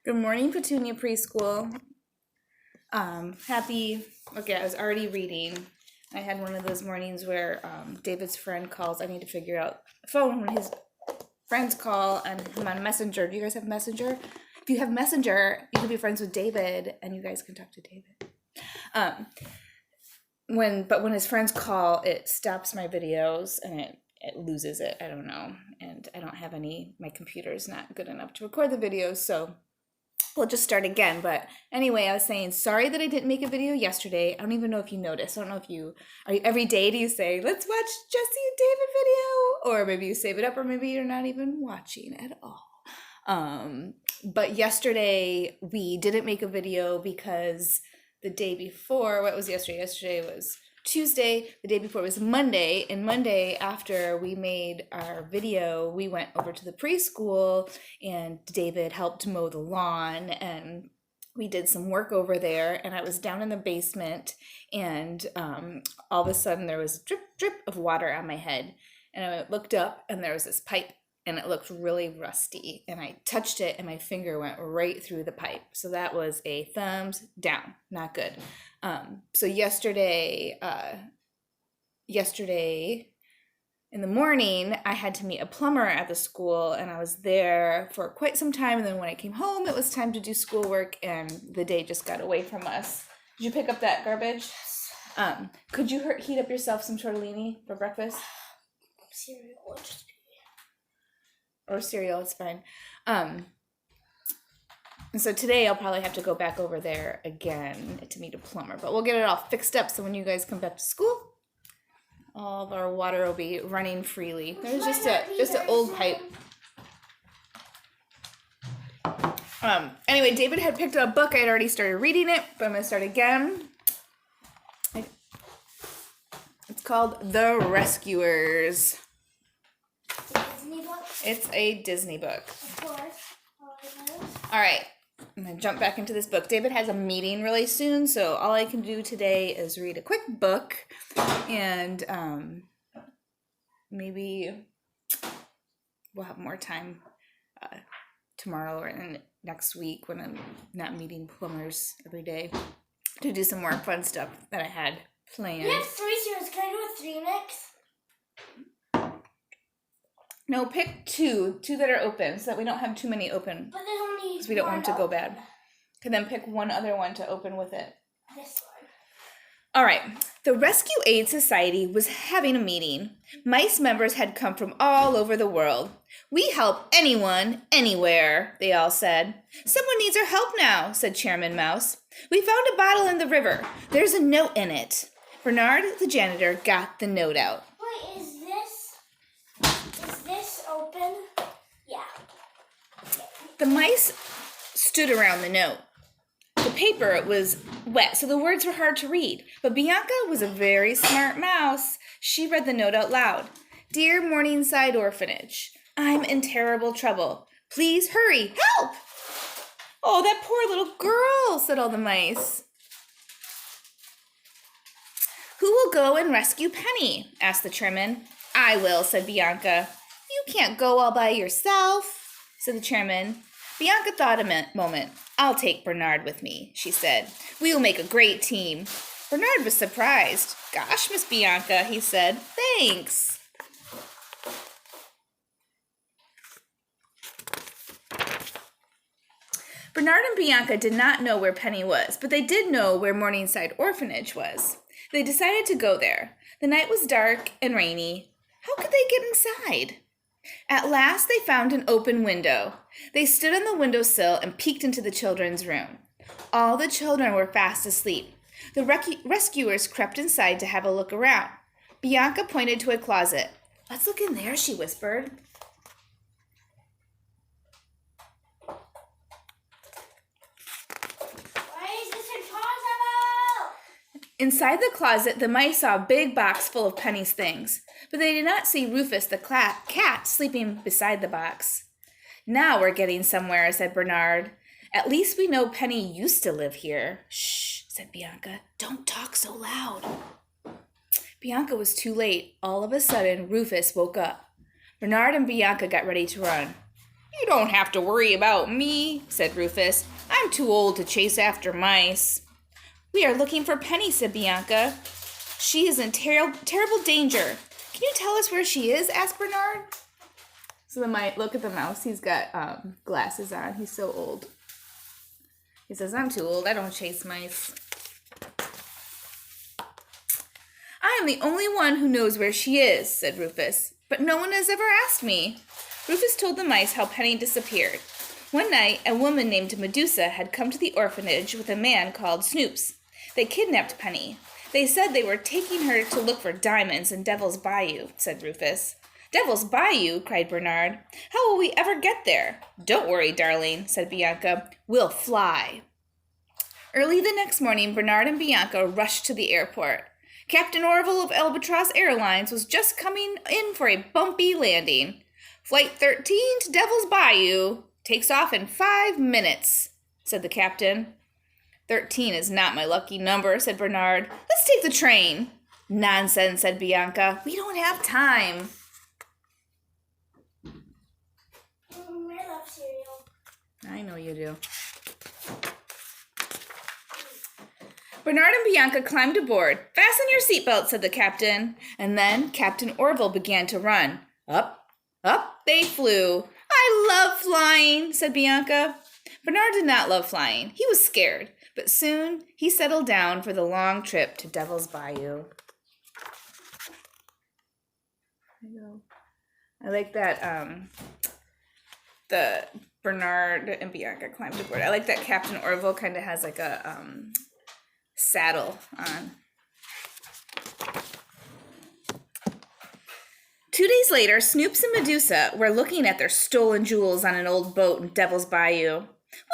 Good morning, Petunia Preschool. Okay, I was already reading. I had one of those mornings where David's friend calls. I need to figure out the phone when his friends call and I'm on Messenger. Do you guys have Messenger? If you have Messenger, you can be friends with David and you guys can talk to David. When his friends call, it stops my videos and it loses it. I don't know. And I don't have my computer's not good enough to record the videos, so we'll just start again. But anyway, I was saying, sorry that I didn't make a video yesterday. I don't even know if you noticed. I don't know if every day do you say, let's watch Jesse and David video? Or maybe you save it up, or maybe you're not even watching at all. But yesterday we didn't make a video because the day before, what was yesterday? Yesterday was Tuesday, the day before was Monday, and Monday after we made our video, we went over to the preschool and David helped mow the lawn and we did some work over there, and I was down in the basement and all of a sudden there was drip, drip of water on my head, and I looked up and there was this pipe and it looked really rusty, and I touched it and my finger went right through the pipe. So that was a thumbs down, not good. So yesterday in the morning, I had to meet a plumber at the school, and I was there for quite some time. And then when I came home, it was time to do schoolwork, and the day just got away from us. Did you pick up that garbage? Could you heat up yourself some tortellini for breakfast? Cereal, it's fine. And so today I'll probably have to go back over there again to meet a plumber, but we'll get it all fixed up so when you guys come back to school, all of our water will be running freely. There's just an old pipe. Anyway, David had picked up a book. I had already started reading it, but I'm going to start again. It's called The Rescuers. It's a Disney book. All right, I'm going to jump back into this book. David has a meeting really soon, so all I can do today is read a quick book, and maybe we'll have more time tomorrow or next week when I'm not meeting plumbers every day to do some more fun stuff that I had planned. We have 3 zeros. Can I do a 3 next? No, pick two that are open so that we don't have too many open. But there's only because we don't want them to go bad. Okay, then pick one other one to open with it. This one. All right. The Rescue Aid Society was having a meeting. Mice members had come from all over the world. We help anyone, anywhere, they all said. Someone needs our help now, said Chairman Mouse. We found a bottle in the river. There's a note in it. Bernard, the janitor, got the note out. Wait, is this open? Yeah. The mice stood around the note. The paper was wet, so the words were hard to read. But Bianca was a very smart mouse. She read the note out loud. Dear Morningside Orphanage, I'm in terrible trouble. Please hurry, help! Oh, that poor little girl, said all the mice. Who will go and rescue Penny? Asked the chairman. I will, said Bianca. You can't go all by yourself, said the chairman. Bianca thought a moment. I'll take Bernard with me, she said. We will make a great team. Bernard was surprised. Gosh, Miss Bianca, he said. Thanks. Bernard and Bianca did not know where Penny was, but they did know where Morningside Orphanage was. They decided to go there. The night was dark and rainy. How could they get inside? At last they found an open window. They stood on the windowsill and peeked into the children's room. All the children were fast asleep. The rescuers crept inside to have a look around. Bianca pointed to a closet. Let's look in there, she whispered. Why is this impossible? Inside the closet, the mice saw a big box full of Penny's things, but they did not see Rufus the cat sleeping beside the box. Now we're getting somewhere, said Bernard. At least we know Penny used to live here. Shh, said Bianca. Don't talk so loud. Bianca was too late. All of a sudden, Rufus woke up. Bernard and Bianca got ready to run. You don't have to worry about me, said Rufus. I'm too old to chase after mice. We are looking for Penny, said Bianca. She is in terrible danger. Can you tell us where she is? Asked Bernard. So look at the mouse. He's got glasses on. He's so old. He says, I'm too old. I don't chase mice. I am the only one who knows where she is, said Rufus. But no one has ever asked me. Rufus told the mice how Penny disappeared. One night, a woman named Medusa had come to the orphanage with a man called Snoops. They kidnapped Penny. They said they were taking her to look for diamonds in Devil's Bayou, said Rufus. Devil's Bayou, cried Bernard. How will we ever get there? Don't worry, darling, said Bianca. We'll fly. Early the next morning, Bernard and Bianca rushed to the airport. Captain Orville of Albatross Airlines was just coming in for a bumpy landing. Flight 13 to Devil's Bayou takes off in 5 minutes, said the captain. 13 is not my lucky number, said Bernard. Let's take the train. Nonsense, said Bianca. We don't have time. I love cereal. I know you do. Bernard and Bianca climbed aboard. Fasten your seatbelt, said the captain. And then Captain Orville began to run. Up they flew. I love flying, said Bianca. Bernard did not love flying. He was scared. But soon he settled down for the long trip to Devil's Bayou. I like that the Bernard and Bianca climbed aboard. I like that Captain Orville kind of has like a saddle on. 2 days later, Snoops and Medusa were looking at their stolen jewels on an old boat in Devil's Bayou.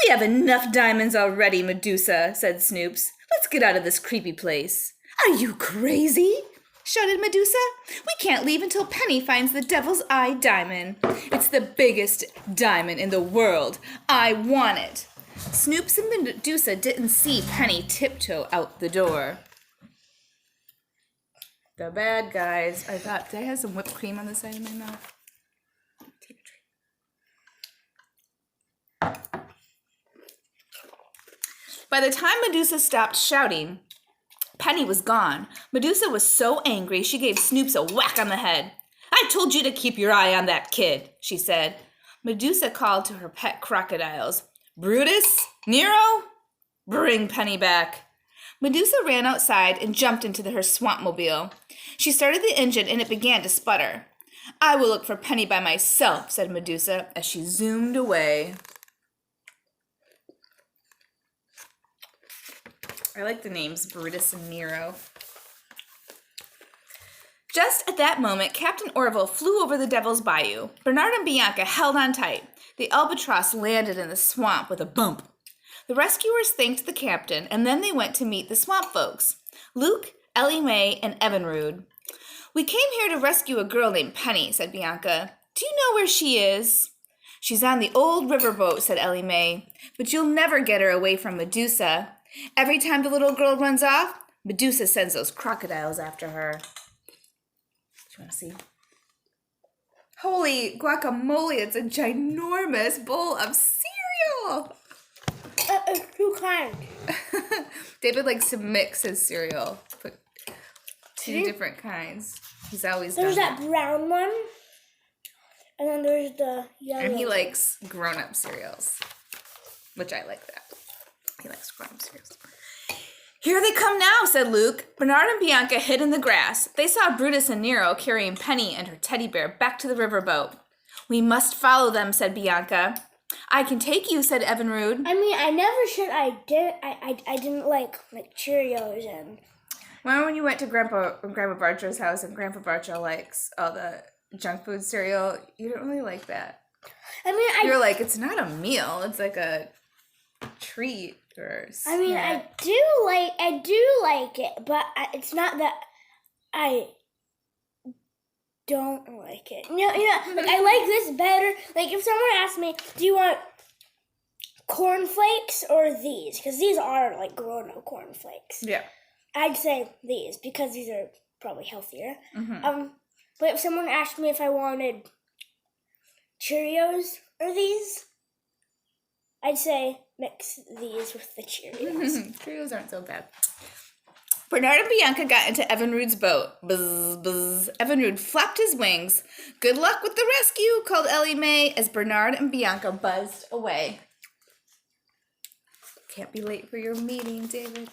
We have enough diamonds already, Medusa, said Snoops. Let's get out of this creepy place. Are you crazy? Shouted Medusa. We can't leave until Penny finds the Devil's Eye diamond. It's the biggest diamond in the world. I want it. Snoops and Medusa didn't see Penny tiptoe out the door. The bad guys. I thought, did I have some whipped cream on the side of my mouth? Take a drink. By the time Medusa stopped shouting, Penny was gone. Medusa was so angry she gave Snoops a whack on the head. I told you to keep your eye on that kid, she said. Medusa called to her pet crocodiles. Brutus, Nero, bring Penny back. Medusa ran outside and jumped into her swampmobile. She started the engine and it began to sputter. I will look for Penny by myself, said Medusa as she zoomed away. I like the names Brutus and Nero. Just at that moment, Captain Orville flew over the Devil's Bayou. Bernard and Bianca held on tight. The albatross landed in the swamp with a bump. The rescuers thanked the captain, and then they went to meet the swamp folks, Luke, Ellie Mae, and Evinrude. We came here to rescue a girl named Penny, said Bianca. Do you know where she is? She's on the old riverboat, said Ellie Mae, but you'll never get her away from Medusa. Every time the little girl runs off, Medusa sends those crocodiles after her. Do you want to see? Holy guacamole, it's a ginormous bowl of cereal. It's too kind. David likes to mix his cereal. Put two different kinds. He's always There's done that brown one, and then there's the yellow. And he likes grown-up cereals, which I like that. He likes grown-up cereals. Here they come now, said Luke. Bernard and Bianca hid in the grass. They saw Brutus and Nero carrying Penny and her teddy bear back to the riverboat. We must follow them, said Bianca. I can take you, said Evinrude. I mean, I never said I did. I didn't like Cheerios and. Remember when you went to Grandpa Bartro's house and Grandpa Bartro likes all the junk food cereal? You didn't really like that. I mean, You're like, it's not a meal. It's like a treat or snack. I mean, I do like it, but it's not that I don't like it. Like I like this better. Like if someone asked me, do you want cornflakes or these? Because these are like grown-up cornflakes. Yeah. I'd say these because these are probably healthier. Mm-hmm. But if someone asked me if I wanted Cheerios are these? I'd say mix these with the Cheerios. Cheerios aren't so bad. Bernard and Bianca got into Evinrude's boat. Buzz, buzz. Evinrude flapped his wings. Good luck with the rescue, called Ellie Mae as Bernard and Bianca buzzed away. Can't be late for your meeting, David.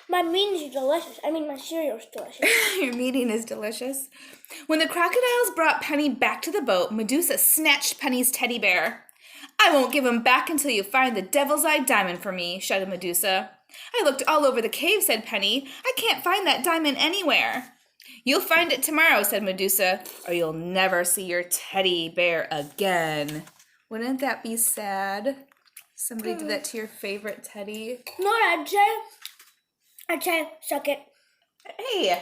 My meat is delicious. I mean, my cereal's delicious. Your meeting is delicious. When the crocodiles brought Penny back to the boat, Medusa snatched Penny's teddy bear. I won't give him back until you find the devil's eye diamond for me, shouted Medusa. I looked all over the cave, said Penny. I can't find that diamond anywhere. You'll find it tomorrow, said Medusa, or you'll never see your teddy bear again. Wouldn't that be sad? Somebody did that to your favorite teddy. No, I'd say, suck it. Hey,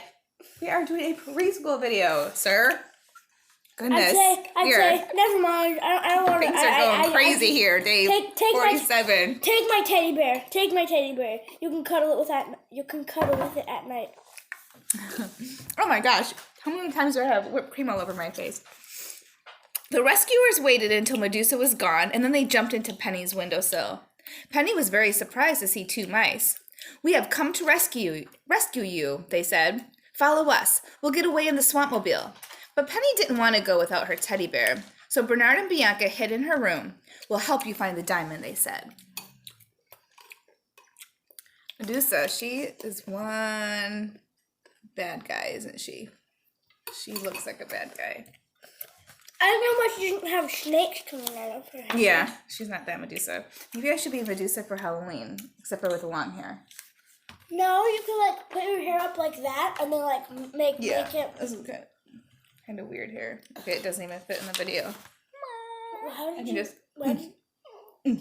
we are doing a preschool video, sir. Goodness. I'd say, never mind. I don't want to. Things are going crazy here, Dave. Take 47. Take my teddy bear. Take my teddy bear. You can cuddle it with it at night. Oh my gosh. How many times do I have whipped cream all over my face? The rescuers waited until Medusa was gone, and then they jumped into Penny's windowsill. Penny was very surprised to see two mice. We have come to rescue you, they said. Follow us. We'll get away in the swampmobile. But Penny didn't want to go without her teddy bear, so Bernard and Bianca hid in her room. We'll help you find the diamond, they said. Medusa, she is one bad guy, isn't she? She looks like a bad guy. I don't know why she didn't have snakes coming out of her head. Yeah, she's not that Medusa. Maybe I should be Medusa for Halloween, except for with long hair. No, you can like put your hair up like that and then like make it. This is good. Kind of weird hair. Okay, it doesn't even fit in the video. How did I can you? just. Look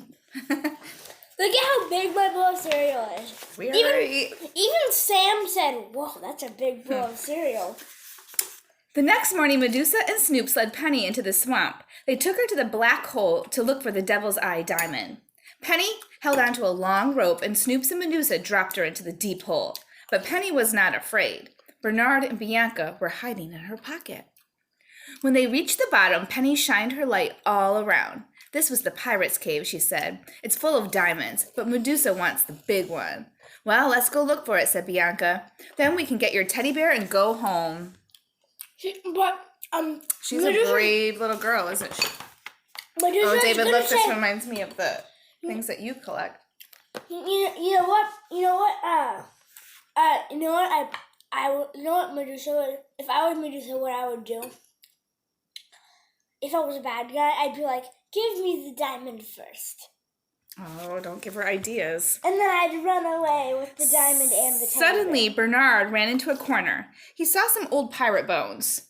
at how big my bowl of cereal is. Even Sam said, "Whoa, that's a big bowl of cereal." The next morning, Medusa and Snoops led Penny into the swamp. They took her to the black hole to look for the devil's eye diamond. Penny held onto a long rope, and Snoops and Medusa dropped her into the deep hole. But Penny was not afraid. Bernard and Bianca were hiding in her pocket. When they reached the bottom, Penny shined her light all around. This was the pirate's cave, she said. It's full of diamonds, but Medusa wants the big one. Well, let's go look for it, said Bianca. Then we can get your teddy bear and go home. She's Medusa, a brave little girl, isn't she? Medusa's David, look, this reminds me of the things that you collect. You know what? Medusa. If I was Medusa, what I would do? If I was a bad guy, I'd be like, "Give me the diamond first." Oh, don't give her ideas. And then I'd run away with the diamond and the teddy Suddenly, bear. Bernard ran into a corner. He saw some old pirate bones.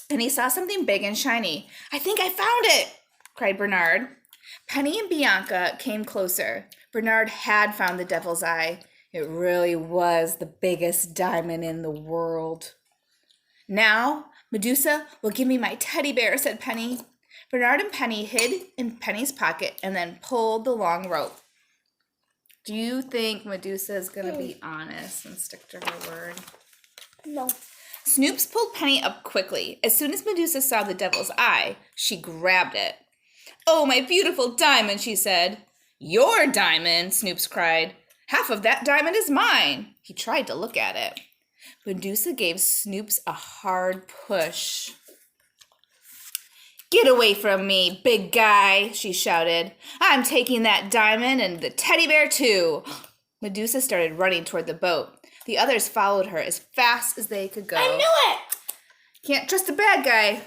And he saw something big and shiny. I think I found it, cried Bernard. Penny and Bianca came closer. Bernard had found the devil's eye. It really was the biggest diamond in the world. Now, Medusa will give me my teddy bear, said Penny. Bernard and Penny hid in Penny's pocket and then pulled the long rope. Do you think Medusa is going to be honest and stick to her word? No. Snoops pulled Penny up quickly. As soon as Medusa saw the devil's eye, she grabbed it. Oh, my beautiful diamond, she said. Your diamond, Snoops cried. Half of that diamond is mine. He tried to look at it. Medusa gave Snoops a hard push. Get away from me, big guy, she shouted. I'm taking that diamond and the teddy bear too. Medusa started running toward the boat. The others followed her as fast as they could go. I knew it! Can't trust a bad guy.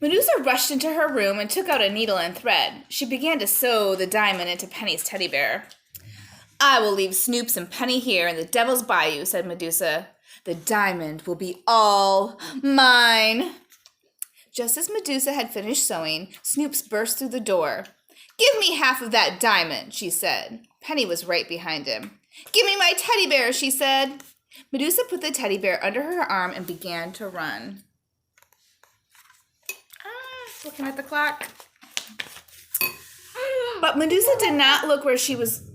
Medusa rushed into her room and took out a needle and thread. She began to sew the diamond into Penny's teddy bear. I will leave Snoops and Penny here in the Devil's Bayou, said Medusa. The diamond will be all mine. Just as Medusa had finished sewing, Snoops burst through the door. Give me half of that diamond, she said. Penny was right behind him. Give me my teddy bear, she said. Medusa put the teddy bear under her arm and began to run. Looking at the clock. But Medusa did not look where she was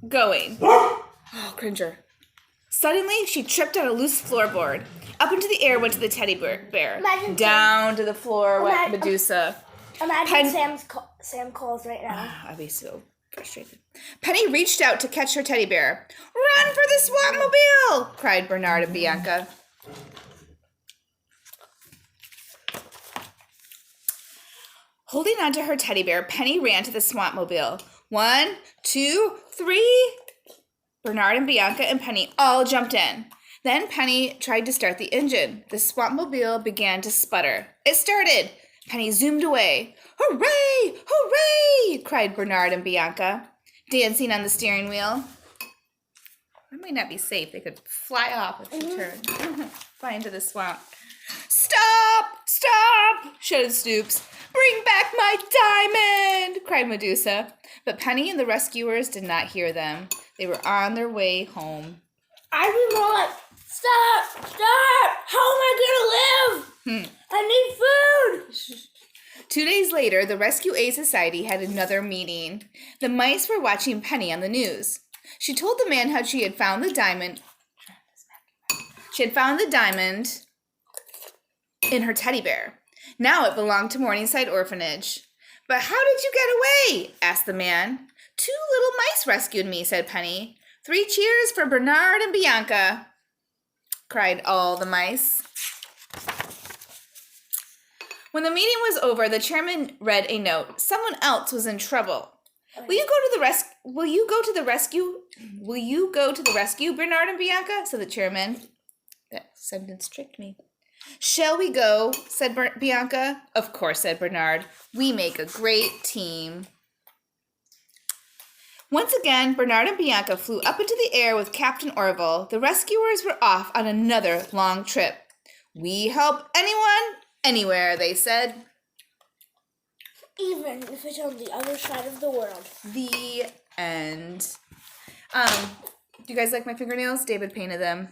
going. Oh, cringer. Suddenly, she tripped on a loose floorboard. Up into the air went to the teddy bear. Imagine Down to the floor went Imagine- Medusa. Imagine Sam calls right now. I'd be so frustrated. Penny reached out to catch her teddy bear. Run for the Swapmobile! Cried Bernard and Bianca. Holding onto her teddy bear, Penny ran to the Swapmobile. 1, 2, 3. Bernard and Bianca and Penny all jumped in. Then Penny tried to start the engine. The Swapmobile began to sputter. It started. Penny zoomed away. Hooray! Hooray! Cried Bernard and Bianca, dancing on the steering wheel. That might not be safe. They could fly off if she turned. Fly into the swamp. Stop! Stop! Shouted Stoops. Bring back my diamond! Cried Medusa. But Penny and the rescuers did not hear them. They were on their way home. I'd be more like, stop! Stop! How am I gonna live? I need food! 2 days later, the Rescue Aid Society had another meeting. The mice were watching Penny on the news. She told the man how she had found the diamond. She had found the diamond in her teddy bear. Now it belonged to Morningside Orphanage. But how did you get away? Asked the man. 2 little mice rescued me, said Penny. 3 cheers for Bernard and Bianca, cried all the mice. When the meeting was over, the chairman read a note. Someone else was in trouble. Will you go to the rescue? Will you go to the rescue, Bernard and Bianca? Said the chairman. That sentence tricked me. Shall we go? Said Bianca. Of course, said Bernard. We make a great team. Once again, Bernard and Bianca flew up into the air with Captain Orville. The rescuers were off on another long trip. We help anyone, anywhere, they said. Even if it's on the other side of the world. The end. Do you guys like my fingernails? David painted them.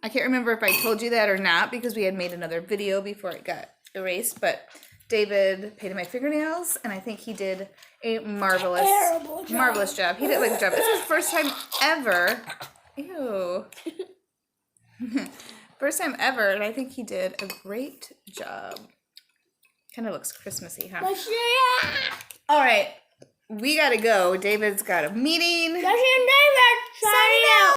I can't remember if I told you that or not because we had made another video before it got erased, but David painted my fingernails and I think he did a marvelous job. He did like a job. It's his first time ever. Ew. First time ever, and I think he did a great job. Kind of looks Christmassy, huh? All right, we gotta go. David's got a meeting. David, signing out.